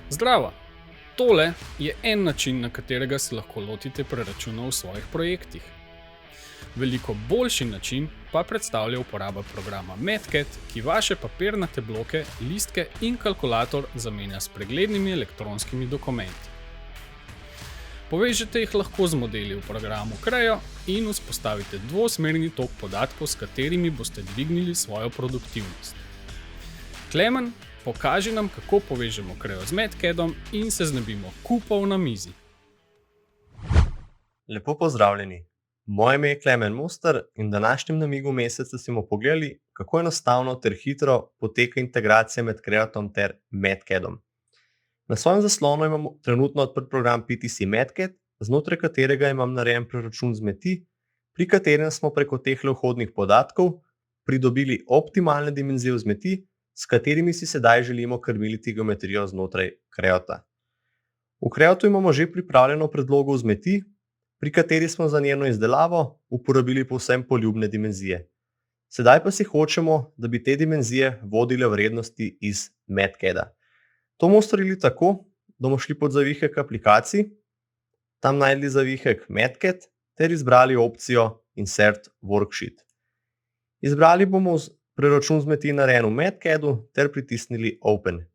Zdravo! Tole je en način, na katerega se lahko lotite preračunov v svojih projektih. Veliko boljši način pa predstavlja uporaba programa MatCat, ki vaše papirnate bloke, listke in kalkulator zamenja s preglednimi elektronskimi dokumenti. Povežete jih lahko z modeli v programu Creo in vzpostavite dvosmerni tok podatkov, s katerimi boste dvignili svojo produktivnost. Klemen, pokaži nam, kako povežemo Creo z MatCatom in se znebimo kupov na mizi. Lepo pozdravljeni. Moje ime je Klemen Moster in v današnjem namigu meseca si bomo pogledali, kako enostavno ter hitro poteka integracija med Creotom ter MatCatom. Na svojem zaslonu imam trenutno odprt program PTC MatCat, znotraj katerega imam narejen preračun zmeti, pri katerem smo preko teh vhodnih podatkov pridobili optimalne dimenzije zmeti, s katerimi si sedaj želimo krmiliti geometrijo znotraj Creota. V Creotu imamo že pripravljeno predlogo zmeti, pri kateri smo za njeno izdelavo uporabili povsem poljubne dimenzije. Sedaj pa si hočemo, da bi te dimenzije vodile vrednosti iz MatCata. To bomo storili tako, da bomo šli pod zavihek aplikacij, tam najdli zavihek MatCat ter izbrali opcijo Insert Worksheet. Izbrali bomo preračun zmeti narejen v MatCatu ter pritisnili Open.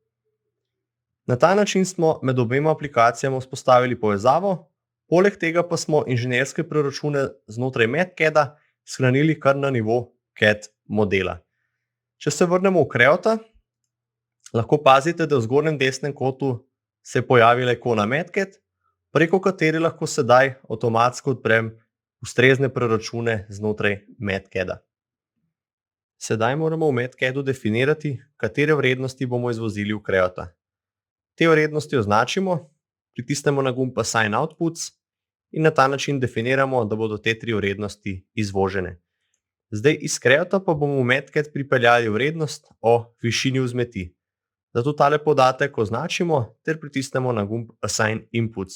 Na ta način smo med obema aplikacijama vzpostavili povezavo, poleg tega pa smo inženirske preračune znotraj MatCata shranili kar na nivo CAD modela. Če se vrnemo v Creota, lahko pazite, da v zgornjem desnem kotu se je pojavila ikona MatCat, preko katere lahko sedaj avtomatsko odprem ustrezne preračune znotraj MatCata. Sedaj moramo v MatCatu definirati, katere vrednosti bomo izvozili v Creota. Te vrednosti označimo, pritisnemo na gumb Assign Outputs in na ta način definiramo, da bodo te tri vrednosti izvožene. Zdaj iz Creota pa bomo v MatCat pripeljali vrednost o višini vzmeti. Zato tale podatek označimo ter pritisnemo na gumb Assign Inputs.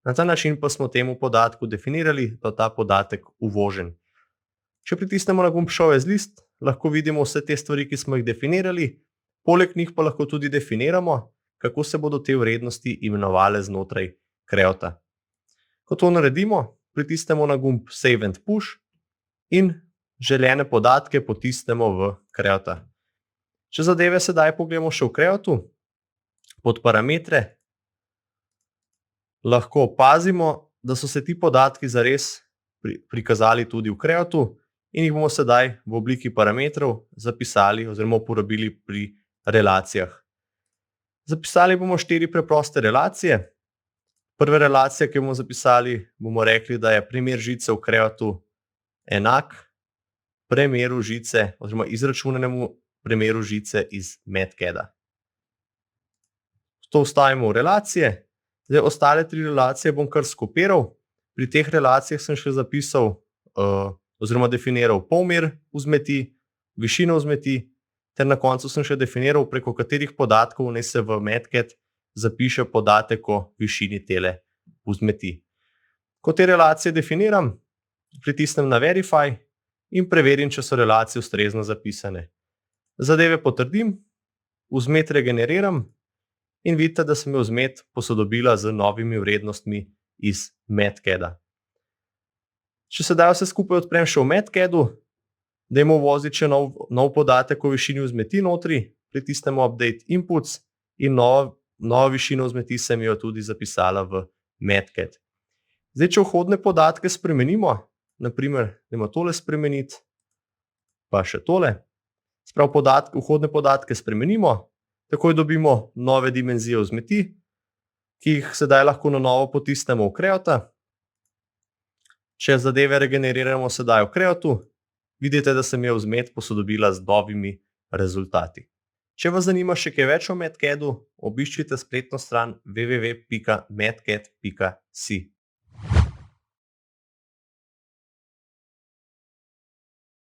Na ta način pa smo temu podatku definirali, da je ta podatek uvožen. Če pritisnemo na gumb Show as List, lahko vidimo vse te stvari, ki smo jih definirali, poleg njih pa lahko tudi definiramo, kako se bodo te vrednosti imenovale znotraj Creota. Ko to naredimo, pritisnemo na gumb Save and Push in željene podatke potisnemo v Creota. Če zadeve sedaj pogledamo še v Creotu, pod parametre, lahko opazimo, da so se ti podatki zares prikazali tudi v Creotu in jih bomo sedaj v obliki parametrov zapisali oziroma uporabili pri relacijah. Zapisali bomo 4 preproste relacije. Prva relacija, ki bomo zapisali, bomo rekli, da je premer žice v Creotu enak premeru žice oziroma izračunanemu premeru žice iz MatCata. To vstavimo v relacije. Zdaj ostale 3 relacije bom kar skopiral. Pri teh relacijah sem še zapisal oziroma definiral polmer vzmeti, višino vzmeti, ter na koncu sem še definiral, preko katerih podatkov naj se v MatCat zapiše podatek o višini tele vzmeti. Ko te relacije definiram, pritisnem na Verify in preverim, če so relacije ustrezno zapisane. Zadeve potrdim, vzmet regeneriram in vidite, da sem jo vzmet posodobila z novimi vrednostmi iz MatCata. Če sedaj vse skupaj odprem še v MatCatu, dajmo uvoziti še nov podatek o višini vzmeti notri, pritisnemo Update Inputs in novo višino vzmeti sem jo tudi zapisala v MatCat. Zdaj, če vhodne podatke spremenimo, naprimer, dajmo tole spremeniti, pa še tole, sprav vhodne podatke spremenimo, takoj dobimo nove dimenzije vzmeti, ki jih sedaj lahko na novo potisnemo v Creota. Če zadeve regeneriramo sedaj v Creotu, vidite, da sem jo vzmet posodobila z novimi rezultati. Če vas zanima še kaj več o MatCatu, obiščite spletno stran www.matcat.si.